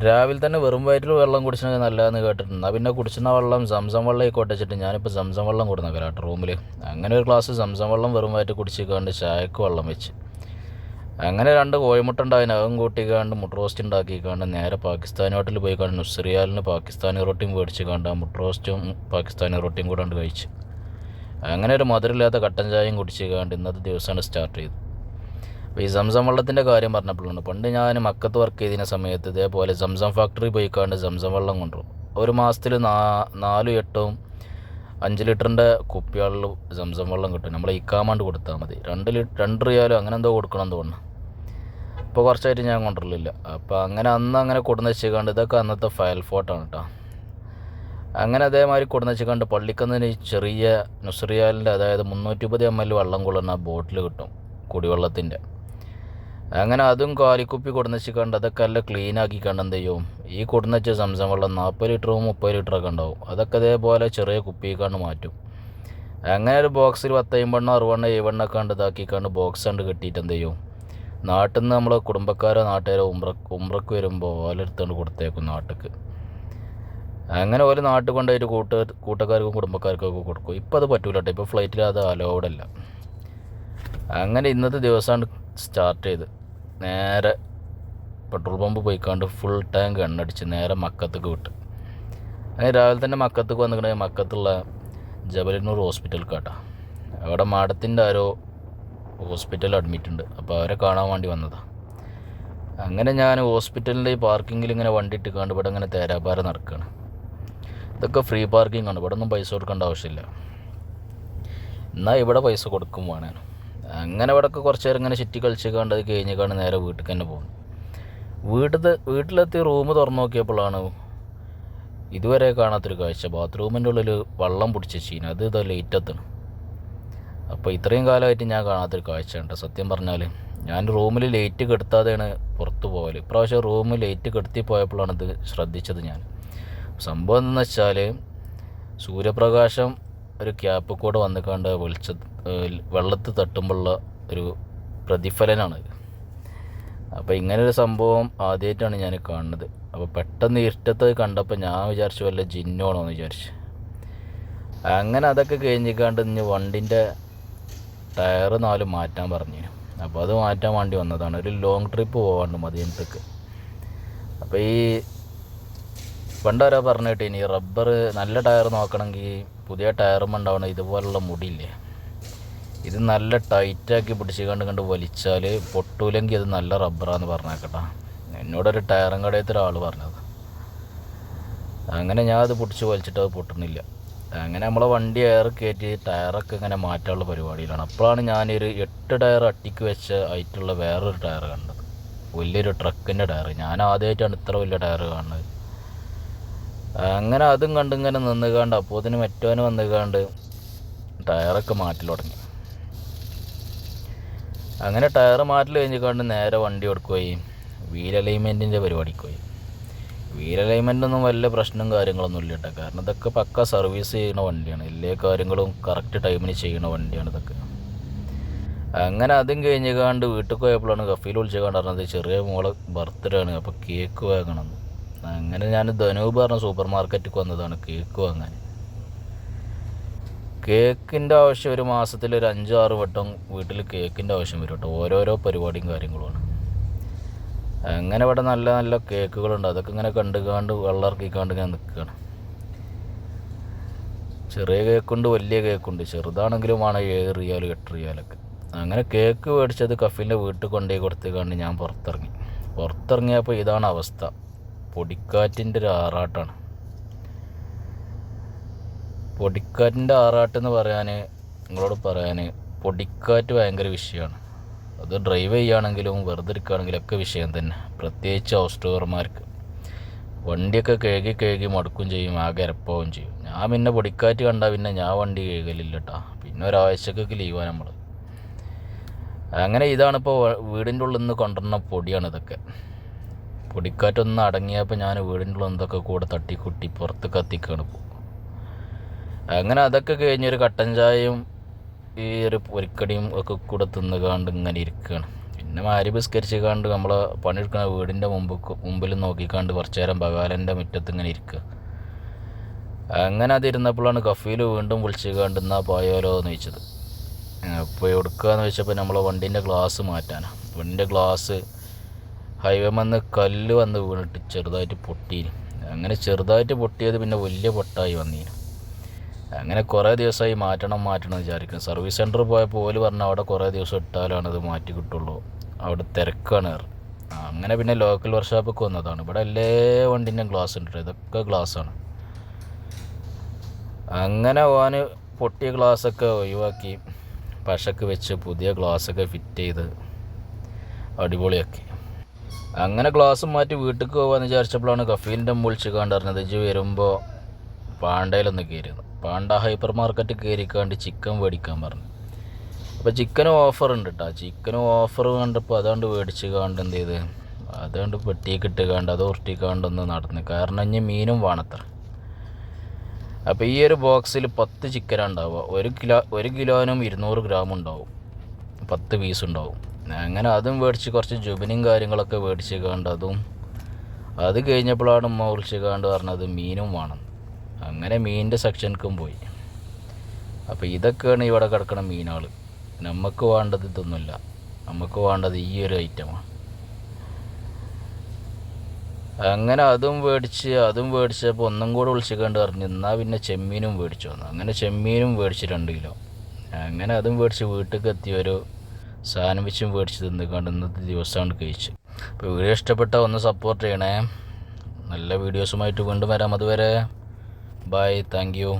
രാവിലെ തന്നെ വെറും വയറ്റിൽ വെള്ളം കുടിച്ചത് നല്ലതെന്ന് കേട്ടിട്ടുണ്ട്. എന്നാൽ പിന്നെ കുടിച്ചുന്ന വെള്ളം സംസം വെള്ളം ആയിക്കോട്ടെ വെച്ചിട്ട് ഞാനിപ്പോൾ സംസം വെള്ളം കൊടുന്നേക്കാം കേട്ടോ റൂമിൽ. അങ്ങനെ ഒരു ഗ്ലാസ് സംസം വെള്ളം വെറും വയറ്റിൽ കുടിച്ചിക്കാണ്ട് ചായക്ക് വെള്ളം വെച്ച് അങ്ങനെ 2 കോഴിമുട്ട ഉണ്ടായിരുന്നു. അതും കൂട്ടിക്കാണ്ട് മുട്ട റോസ്റ്റ് ഉണ്ടാക്കിക്കാണ്ട് നേരെ പാകിസ്ഥാനി ഹോട്ടലിൽ പോയി കണ്ട് നുസ്രിയാലിന് പാകിസ്ഥാനി റൊട്ടിയും മേടിച്ച് കണ്ട് ആ മുട്ട റോസ്റ്റും പാകിസ്ഥാനി റൊട്ടിയും കൂടെ കണ്ട് കഴിച്ച് അങ്ങനെ ഒരു മധുരമില്ലാത്ത കട്ടൻ ചായയും കുടിച്ച് കണ്ട് ഇന്നത്തെ ദിവസമാണ് സ്റ്റാർട്ട് ചെയ്തത്. അപ്പോൾ ഈ സംസം വെള്ളത്തിൻ്റെ കാര്യം പറഞ്ഞപ്പോഴാണ് പണ്ട് ഞാൻ മക്കത്ത് വർക്ക് ചെയ്തിരുന്ന സമയത്ത് ഇതേപോലെ സംസം ഫാക്ടറി പോയിക്കാണ്ട് സംസം വെള്ളം കൊണ്ടുവരും. ഒരു മാസത്തിൽ 4, 8, 5 ലിറ്ററിൻ്റെ കുപ്പികളിൽ സംസം വെള്ളം കിട്ടും. നമ്മൾ ഇക്കാമാണ്ട് കൊടുത്താൽ മതി. 2 റിയാലോ അങ്ങനെ എന്തോ കൊടുക്കണം തോന്നുന്നു. ഇപ്പോൾ കുറച്ചായിട്ട് ഞാൻ കൊണ്ടുവരലില്ല. അപ്പോൾ അങ്ങനെ കൊടുന്ന് വെച്ചുകൊണ്ട് ഇതൊക്കെ അന്നത്തെ ഫയൽ ഫോട്ടാണ് കേട്ടോ. അങ്ങനെ അതേമാതിരി കൊടുന്ന് വെച്ചുകൊണ്ട് പള്ളിക്കന്നിന് ചെറിയ നുസ്രിയാലിൻ്റെ അതായത് 350 ml വെള്ളം കൊള്ളുന്ന ബോട്ടിൽ കിട്ടും കുടിവെള്ളത്തിൻ്റെ. അങ്ങനെ അതും കാലിക്കുപ്പി കൊടുന്ന് വെച്ചുകൊണ്ട് അതൊക്കെ എല്ലാം ക്ലീൻ ആക്കിക്കണ്ട് എന്ത് ചെയ്യും, ഈ കൊടുന്ന് വെച്ച സംസം വെള്ളം 40 ലിറ്ററും 30 ലിറ്ററൊക്കെ ഉണ്ടാവും. അതൊക്കെ അതേപോലെ ചെറിയ കുപ്പിക്കാണ്ട് മാറ്റും. അങ്ങനെ ഒരു ബോക്സിൽ 10, 50, 60, 70 കണ്ട് ഇതാക്കിക്കാണ്ട് ബോക്സ് കണ്ട് കെട്ടിയിട്ട് എന്ത് ചെയ്യും, നാട്ടിൽ നിന്ന് നമ്മളെ കുടുംബക്കാരോ നാട്ടുകാരോ ഉംറക്ക് വരുമ്പോൾ ഓലെടുത്തുകൊണ്ട് കൊടുത്തേക്കും നാട്ടിലേക്ക്. അങ്ങനെ ഒരു നാട്ടിൽ കൊണ്ടുപോയിട്ട് കൂട്ടുകാർക്കും കുടുംബക്കാർക്കൊക്കെ കൊടുക്കും. ഇപ്പോൾ അത് പറ്റൂല കേട്ടോ. ഇപ്പോൾ ഫ്ലൈറ്റിൽ അത് അലൗഡല്ല. അങ്ങനെ ഇന്നത്തെ ദിവസമാണ് സ്റ്റാർട്ട് ചെയ്ത് നേരെ പെട്രോൾ പമ്പ് പോയിക്കാണ്ട് ഫുൾ ടാങ്ക് എണ്ണടിച്ച് നേരെ മക്കത്തേക്ക് വിട്ട്. അങ്ങനെ രാവിലെ തന്നെ മക്കത്തേക്ക് വന്നിട്ടുണ്ടെങ്കിൽ മക്കത്തുള്ള ജബലന്നൂർ ഹോസ്പിറ്റൽ കേട്ടോ. അവിടെ മാഡത്തിൻ്റെ ആരോ ഹോസ്പിറ്റലിൽ അഡ്മിറ്റ് ഉണ്ട്. അപ്പോൾ അവരെ കാണാൻ വേണ്ടി വന്നതാണ്. അങ്ങനെ ഞാൻ ഹോസ്പിറ്റലിൻ്റെ ഈ പാർക്കിങ്ങിൽ ഇങ്ങനെ വണ്ടി ഇട്ടിക്കാണ്ട് ഇവിടെ ഇങ്ങനെ തേരാപ്പാര നടക്കുകയാണ്. ഇതൊക്കെ ഫ്രീ പാർക്കിംഗ് ആണ്. ഇവിടെ ഒന്നും പൈസ കൊടുക്കേണ്ട ആവശ്യമില്ല. എന്നാൽ ഇവിടെ പൈസ കൊടുക്കും വേണം. അങ്ങനെ ഇവിടെയൊക്കെ കുറച്ച് നേരം ഇങ്ങനെ ചുറ്റി കളിച്ചിക്കാണ്ട് അത് കഴിഞ്ഞിക്കാണ്ട് നേരെ വീട്ടിൽ തന്നെ പോകും. വീട്ടിലെത്തി റൂം തുറന്നു നോക്കിയപ്പോഴാണ് ഇതുവരെ കാണാത്തൊരു കാഴ്ച. ബാത്റൂമിൻ്റെ ഉള്ളിൽ വെള്ളം പിടിച്ച് വെച്ചിന്. അത് ഇതാ ലേറ്റ് എത്തണം. അപ്പോൾ ഇത്രയും കാലമായിട്ട് ഞാൻ കാണാത്തൊരു കാഴ്ച ഉണ്ട്. സത്യം പറഞ്ഞാൽ ഞാൻ റൂമിൽ ലൈറ്റ് കെടുത്താതെയാണ് പുറത്ത് പോകൽ. ഇപ്രാവശ്യം റൂമിൽ ലൈറ്റ് കെടുത്തി പോയപ്പോഴാണ് ഇത് ശ്രദ്ധിച്ചത് ഞാൻ. സംഭവം എന്തെന്ന് വെച്ചാൽ സൂര്യപ്രകാശം ഒരു ക്യാപ്പ് കൂടെ വന്നിക്കാണ്ട് വെള്ളത്തിൽ തട്ടുമ്പോഴുള്ള ഒരു പ്രതിഫലനാണ്. അപ്പോൾ ഇങ്ങനൊരു സംഭവം ആദ്യമായിട്ടാണ് ഞാൻ കാണുന്നത്. അപ്പോൾ പെട്ടെന്ന് ഇരുട്ടത്ത് കണ്ടപ്പോൾ ഞാൻ വിചാരിച്ചു വല്ല ജിന്നാണോ എന്ന് വിചാരിച്ചു. അങ്ങനെ അതൊക്കെ കഴിഞ്ഞിക്കാണ്ട് ഇനി വണ്ടിൻ്റെ ടയർ 4 മാറ്റാൻ പറഞ്ഞു. അപ്പോൾ അത് മാറ്റാൻ വേണ്ടി വന്നതാണ്. ഒരു ലോങ് ട്രിപ്പ് പോകാണ്ട് മദീനത്തേക്ക്. അപ്പോൾ ഈ പണ്ടാരോ പറഞ്ഞിട്ട് ഇനി റബ്ബർ നല്ല ടയർ നോക്കണമെങ്കിൽ പുതിയ ടയറും ഉണ്ടാവണം ഇതുപോലുള്ള മുടിയില്ലേ, ഇത് നല്ല ടൈറ്റാക്കി പിടിച്ച് കണ്ട് വലിച്ചാൽ പൊട്ടൂലെങ്കിൽ അത് നല്ല റബ്ബറാന്ന് പറഞ്ഞേക്കട്ടാ. എന്നോടൊരു ടയറും കടയത്തെ ഒരാൾ പറഞ്ഞത്. അങ്ങനെ ഞാൻ അത് പിടിച്ച് വലിച്ചിട്ട് അത് പൊട്ടുന്നില്ല. അങ്ങനെ നമ്മളെ വണ്ടി എയർ കയറ്റി ടയറൊക്കെ ഇങ്ങനെ മാറ്റാനുള്ള പരിപാടിയിലാണ്. അപ്പോഴാണ് ഞാനൊരു 8 ടയർ അട്ടിക്ക് വെച്ച ആയിട്ടുള്ള വേറൊരു ടയർ കണ്ടത്. വലിയൊരു ട്രക്കിൻ്റെ ടയർ. ഞാൻ ആദ്യമായിട്ടാണ് ഇത്ര വലിയ ടയർ കാണുന്നത്. അങ്ങനെ അതും കണ്ടിങ്ങനെ നിന്നുകാണ്ട് അപ്പോഴത്തേനും മറ്റവന് വന്നുകാണ്ട് ടയറൊക്കെ മാറ്റൽ തുടങ്ങി. അങ്ങനെ ടയർ മാറ്റൽ കഴിഞ്ഞിക്കാണ്ട് നേരെ വണ്ടി കൊടുക്കുകയി വീൽ അലൈൻമെൻറ്റിൻ്റെ പരിപാടിക്ക് പോയി. വീൽ അലൈൻമെൻറ്റൊന്നും വലിയ പ്രശ്നവും കാര്യങ്ങളൊന്നും ഇല്ല കേട്ടോ. കാരണം ഇതൊക്കെ പക്ക സർവീസ് ചെയ്യുന്ന വണ്ടിയാണ്. എല്ലാ കാര്യങ്ങളും കറക്റ്റ് ടൈമിന് ചെയ്യുന്ന വണ്ടിയാണ് ഇതൊക്കെ. അങ്ങനെ അതും കഴിഞ്ഞിക്കാണ്ട് വീട്ടിൽ പോയപ്പോഴാണ് കഫീൽ വിളിച്ചുകൊണ്ട് പറഞ്ഞത് ചെറിയ മോളെ ബർത്ത്ഡേ ആണ്, അപ്പോൾ കേക്ക് വാങ്ങണം. അങ്ങനെ ഞാൻ ധനൂപ് പറഞ്ഞ സൂപ്പർ മാർക്കറ്റിൽ വന്നതാണ് കേക്ക് വാങ്ങാൻ. കേക്കിൻ്റെ ആവശ്യം ഒരു മാസത്തിൽ ഒരു 5-6 വട്ടം വീട്ടിൽ കേക്കിൻ്റെ ആവശ്യം വരും കേട്ടോ. ഓരോരോ പരിപാടിയും കാര്യങ്ങളുമാണ്. അങ്ങനെ ഇവിടെ നല്ല നല്ല കേക്കുകളുണ്ട്. അതൊക്കെ ഇങ്ങനെ കണ്ടുകാണ്ട് വെള്ളം ഇറക്കിക്കാണ്ട് ഇങ്ങനെ നിൽക്കുകയാണ്. ചെറിയ കേക്കുണ്ട്, വലിയ കേക്കുണ്ട്. ചെറുതാണെങ്കിലും വേണം 7 റിയാൽ 8 റിയാലൊക്കെ. അങ്ങനെ കേക്ക് മേടിച്ചത് കഫീലിൻ്റെ വീട്ടിൽ കൊണ്ടുപോയി കൊടുത്തുകൊണ്ട് ഞാൻ പുറത്തിറങ്ങിയപ്പോൾ ഇതാണ് അവസ്ഥ. പൊടിക്കാറ്റിൻ്റെ ഒരു ആറാട്ടാണ്. പൊടിക്കാറ്റിൻ്റെ ആറാട്ടെന്ന് നിങ്ങളോട് പറയാൻ പൊടിക്കാറ്റ് ഭയങ്കര വിഷയമാണ്. അത് ഡ്രൈവ് ചെയ്യുകയാണെങ്കിലും വെറുതെ ഇരിക്കുകയാണെങ്കിലും ഒക്കെ വിഷയം തന്നെ. പ്രത്യേകിച്ച് ഹൗസ് ഡ്രൈവർമാർക്ക് വണ്ടിയൊക്കെ കഴുകി മടുക്കും ചെയ്യും, ആകെ എരപ്പാവും ചെയ്യും. ഞാൻ പിന്നെ പൊടിക്കാറ്റ് കണ്ടാൽ പിന്നെ ഞാൻ വണ്ടി കഴുകലില്ല കേട്ടോ. പിന്നെ ഒരാഴ്ചക്കൊക്കെ ലീവാണ് നമ്മൾ. അങ്ങനെ ഇതാണിപ്പോൾ വീടിൻ്റെ ഉള്ളിൽ നിന്ന് കൊണ്ടുവരുന്ന പൊടിയാണ് ഇതൊക്കെ. പൊടിക്കാറ്റൊന്ന് അടങ്ങിയപ്പോൾ ഞാൻ വീടിൻ്റെ ഉള്ളിൽ എന്തൊക്കെ കൂടെ തട്ടിക്കുട്ടി പുറത്ത് കത്തിക്കാണ് പോകും. അങ്ങനെ അതൊക്കെ കഴിഞ്ഞൊരു കട്ടൻ ചായയും ഈ ഒരു പൊരിക്കടിയും ഒക്കെ കൂടെ തിന്നുകാണ്ട് ഇങ്ങനെ ഇരിക്കുകയാണ്. പിന്നെ മഗ്‌രിബ് നിസ്കരിച്ച് നമ്മളെ പണിയെടുക്കുന്ന വീടിൻ്റെ മുമ്പിൽ നോക്കിക്കാണ്ട് കുറച്ച് നേരം ബകാലൻ്റെ മുറ്റത്ത് ഇങ്ങനെ ഇരിക്കുക. അങ്ങനെ അതിരുന്നപ്പോഴാണ് കഫീൽ വീണ്ടും വിളിച്ച് എന്നാ പോയാലോ എന്ന് ചോദിച്ചത്. അപ്പോൾ എടുക്കുകയെന്ന് വെച്ചപ്പോൾ നമ്മളെ വണ്ടീൻ്റെ ഗ്ലാസ് മാറ്റാനാണ്. വണ്ടീൻ്റെ ഗ്ലാസ് ഹൈവേ വന്ന് കല്ല് വന്ന് വീണിട്ട് ചെറുതായിട്ട് പൊട്ടീന്. അങ്ങനെ ചെറുതായിട്ട് പൊട്ടിയത് പിന്നെ വലിയ പൊട്ടായി വന്നീന്. അങ്ങനെ കുറേ ദിവസമായി മാറ്റണം വിചാരിക്കും. സർവീസ് സെൻറ്റർ പോയപ്പോൾ ഓല് പറഞ്ഞു അവിടെ കുറേ ദിവസം ഇട്ടാലാണ് അത് മാറ്റി കിട്ടുള്ളൂ, അവിടെ തിരക്കാണ്. അങ്ങനെ പിന്നെ ലോക്കൽ വർക്ക്ഷോപ്പിൽ വന്നതാണ്. ഇവിടെ എല്ലാ വണ്ടീൻ്റെയും ഗ്ലാസ് ഉണ്ട്, ഇതൊക്കെ ഗ്ലാസ്സാണ്. അങ്ങനെ ഓന് പൊട്ടിയ ഗ്ലാസ്സൊക്കെ ഒഴിവാക്കി പശക്ക് വെച്ച് പുതിയ ഗ്ലാസ്സൊക്കെ ഫിറ്റ് ചെയ്ത് അടിപൊളിയാക്കി. അങ്ങനെ ഗ്ലാസ് മാറ്റി വീട്ടിലേക്ക് പോകാമെന്ന് വിചാരിച്ചപ്പോഴാണ് കഫീലിൻ്റെ വിളിച്ച് കണ്ടറിഞ്ഞത് ഇജ്ജ് വരുമ്പോൾ പാണ്ടയിലൊന്ന് കയറിയത്. പാണ്ട ഹൈപ്പർ മാർക്കറ്റ് കയറിക്കാണ്ട് ചിക്കൻ മേടിക്കാൻ പറഞ്ഞു. അപ്പോൾ ചിക്കനും ഓഫർ ഉണ്ട് കേട്ടോ. ചിക്കനും ഓഫർ കണ്ടപ്പോൾ അതാണ്ട് മേടിച്ച് കാണ്ട് എന്ത് ചെയ്ത് അതാണ്ട് പെട്ടിയൊക്കെ ഇട്ട് കാണ്ട് അത് ഉരുട്ടിക്കാണ്ടൊന്ന് നടന്ന്. കാരണം ഇനി മീനും വേണത്ര. അപ്പോൾ ഈ ഒരു ബോക്സിൽ 10 ചിക്കനാണ് ഉണ്ടാവുക. 1 കിലോനും 200 ഗ്രാം ഉണ്ടാവും, 10 പീസ് ഉണ്ടാവും. അങ്ങനെ അതും മേടിച്ച് കുറച്ച് ജുബിനും കാര്യങ്ങളൊക്കെ മേടിച്ച് കാണ്ട് അത് കഴിഞ്ഞപ്പോഴാണ് ഉമ്മ വിളിച്ച് കാണ്ട് പറഞ്ഞത് മീനും വേണം. അങ്ങനെ മീനിൻ്റെ സെക്ഷനിലേക്കും പോയി. അപ്പോൾ ഇതൊക്കെയാണ് ഇവിടെ കിടക്കുന്ന മീനുകൾ. നമുക്ക് വേണ്ടത് ഇതൊന്നുമില്ല, നമുക്ക് വേണ്ടത് ഈ ഒരു ഐറ്റമാണ്. അങ്ങനെ അതും മേടിച്ചപ്പോൾ ഒന്നും കൂടെ വിളിച്ച് കണ്ട് പറഞ്ഞു എന്നാൽ പിന്നെ ചെമ്മീനും മേടിച്ചു വന്നു. അങ്ങനെ ചെമ്മീനും മേടിച്ച് 2 കിലോ. അങ്ങനെ അതും മേടിച്ച് വീട്ടിലേക്ക് എത്തിയ ഒരു സാൻഡ്വിച്ചും മേടിച്ച് തിന്നിക്കാണ്ട് ഇന്നത്തെ ദിവസമാണ് കഴിച്ചു. അപ്പോൾ വീഡിയോ ഇഷ്ടപ്പെട്ടാൽ ഒന്ന് സപ്പോർട്ട് ചെയ്യണേ. നല്ല വീഡിയോസുമായിട്ട് വീണ്ടും വരാം. അതുവരെ ബൈ, താങ്ക് യു.